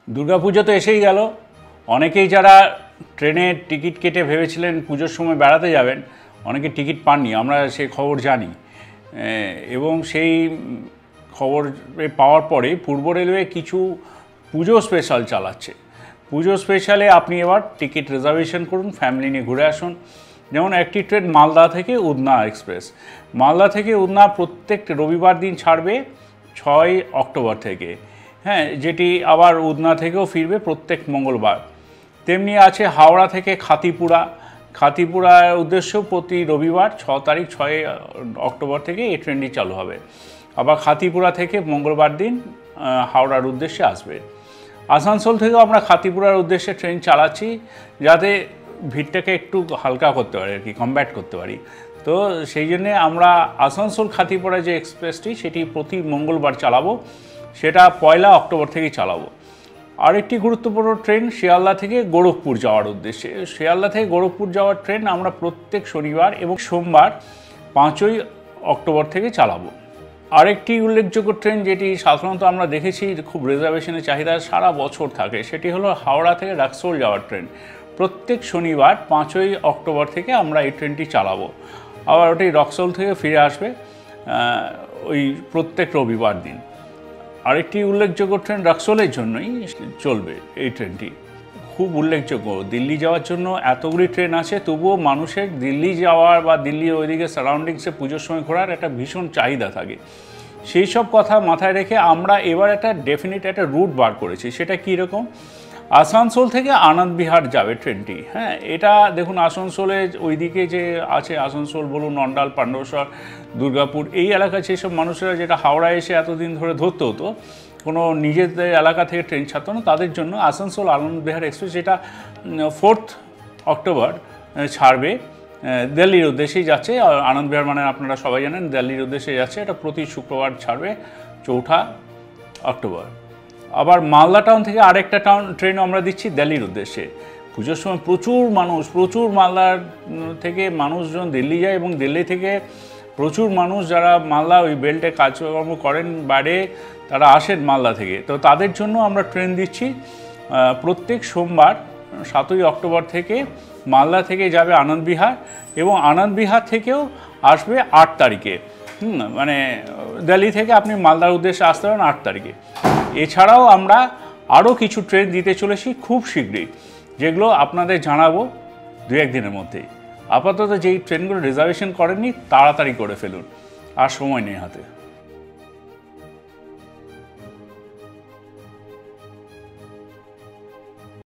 দুর্গাপুজো তো এসেই গেল। অনেকেই যারা ট্রেনের টিকিট কেটে ভেবেছিলেন পুজোর সময় বেড়াতে যাবেন, অনেকে টিকিট পাননি, আমরা সেই খবর জানি। এবং সেই খবর পাওয়ার পরে পূর্ব রেলওয়ে কিছু পুজো স্পেশাল চালাচ্ছে। পুজো স্পেশালে আপনি এবার টিকিট রিজার্ভেশন করুন, ফ্যামিলি নিয়ে ঘুরে আসুন। যেমন একটি ট্রেন মালদা থেকে উদনা এক্সপ্রেস, মালদা থেকে উদনা প্রত্যেক রবিবার দিন ছাড়বে 6 অক্টোবর থেকে, হ্যাঁ, যেটি আবার উদনা থেকেও ফিরবে প্রত্যেক মঙ্গলবার। তেমনি আছে হাওড়া থেকে খাতিপুরা, খাতিপুরার উদ্দেশ্যেও প্রতি রবিবার 6 অক্টোবর থেকে এই ট্রেনটি চালু হবে। আবার খাতিপুরা থেকে মঙ্গলবার দিন হাওড়ার উদ্দেশ্যে আসবে। আসানসোল থেকেও আমরা খাতিপুরার উদ্দেশ্যে ট্রেন চালাচ্ছি, যাতে ভিড়টাকে একটু হালকা করতে পারি আর কি, কমব্যাট করতে পারি। তো সেই জন্যে আমরা আসানসোল খাতিপুরা যে এক্সপ্রেসটি সেটি প্রতি মঙ্গলবার চালাবো, সেটা 1 অক্টোবর থেকেই চালাবো। আরেকটি গুরুত্বপূর্ণ ট্রেন শিয়ালদা থেকে গোরখপুর যাওয়ার উদ্দেশ্যে, শিয়ালদা থেকে গোরখপুর যাওয়ার ট্রেন আমরা প্রত্যেক শনিবার এবং সোমবার 5 অক্টোবর থেকে চালাবো। আরেকটি উল্লেখযোগ্য ট্রেন যেটি সাধারণত আমরা দেখেছি খুব রিজার্ভেশনের চাহিদা সারা বছর থাকে, সেটি হলো হাওড়া থেকে রাক্সোল যাওয়ার ট্রেন। প্রত্যেক শনিবার 5 অক্টোবর থেকে আমরা এই ট্রেনটি চালাবো। আবার ওটি রক্সোল থেকে ফিরে আসবে ওই প্রত্যেক রবিবার দিন। আরেকটি উল্লেখযোগ্য ট্রেন রাক্সোলের জন্যই চলবে এই ট্রেনটি, খুব উল্লেখযোগ্য। দিল্লি যাওয়ার জন্য এতগুলি ট্রেন আছে, তবুও মানুষের দিল্লি যাওয়ার বা দিল্লি ওইদিকে সারাউন্ডিংসে পুজোর সময় ঘোরার একটা ভীষণ চাহিদা থাকে। সেই সব কথা মাথায় রেখে আমরা এবার একটা ডেফিনিট একটা রুট বার করেছি। সেটা কীরকম? আসানসোল থেকে আনন্দবিহার যাবে ট্রেনটি। হ্যাঁ, এটা দেখুন আসানসোলে ওইদিকে যে আছে, আসানসোল বলুন, অন্ডাল, পাণ্ডবসর, দুর্গাপুর, এই এলাকায় সেই সব মানুষেরা যেটা হাওড়ায় এসে এতদিন ধরে ধরতে হতো, কোনো নিজেদের এলাকা থেকে ট্রেন ছাড়তো না, তাদের জন্য আসানসোল আনন্দবিহার এক্সপ্রেস, যেটা 4 অক্টোবর ছাড়বে, দিল্লির উদ্দেশ্যেই যাচ্ছে। আনন্দবিহার মানে আপনারা সবাই জানেন দিল্লির উদ্দেশ্যে যাচ্ছে। এটা প্রতি শুক্রবার ছাড়বে 4 অক্টোবর। আবার মালদা টাউন থেকে আরেকটা ট্রেন আমরা দিচ্ছি দিল্লির উদ্দেশ্যে। পুজোর সময় প্রচুর মালদার থেকে মানুষজন দিল্লি যায়, এবং দিল্লি থেকে প্রচুর মানুষ যারা মালদা ওই বেল্টে কাজকর্ম করেন বাইরে, তারা আসেন মালদা থেকে। তো তাদের জন্য আমরা ট্রেন দিচ্ছি প্রত্যেক সোমবার 7 অক্টোবর থেকে। মালদা থেকে যাবে আনন্দবিহার, এবং আনন্দবিহার থেকেও আসবে 8 তারিখে। মানে দিল্লি থেকে আপনি মালদার উদ্দেশ্যে আসতে পারেন 8 তারিখে। এছাড়াও আমরা আরও কিছু ট্রেন দিতে চলেছি খুব শীঘ্রই, যেগুলো আপনাদের জানাবো 2-1 দিনের মধ্যেই। আপাতত যেই ট্রেনগুলো রিজার্ভেশন করেননি তাড়াতাড়ি করে ফেলুন, আর সময় নেই হাতে।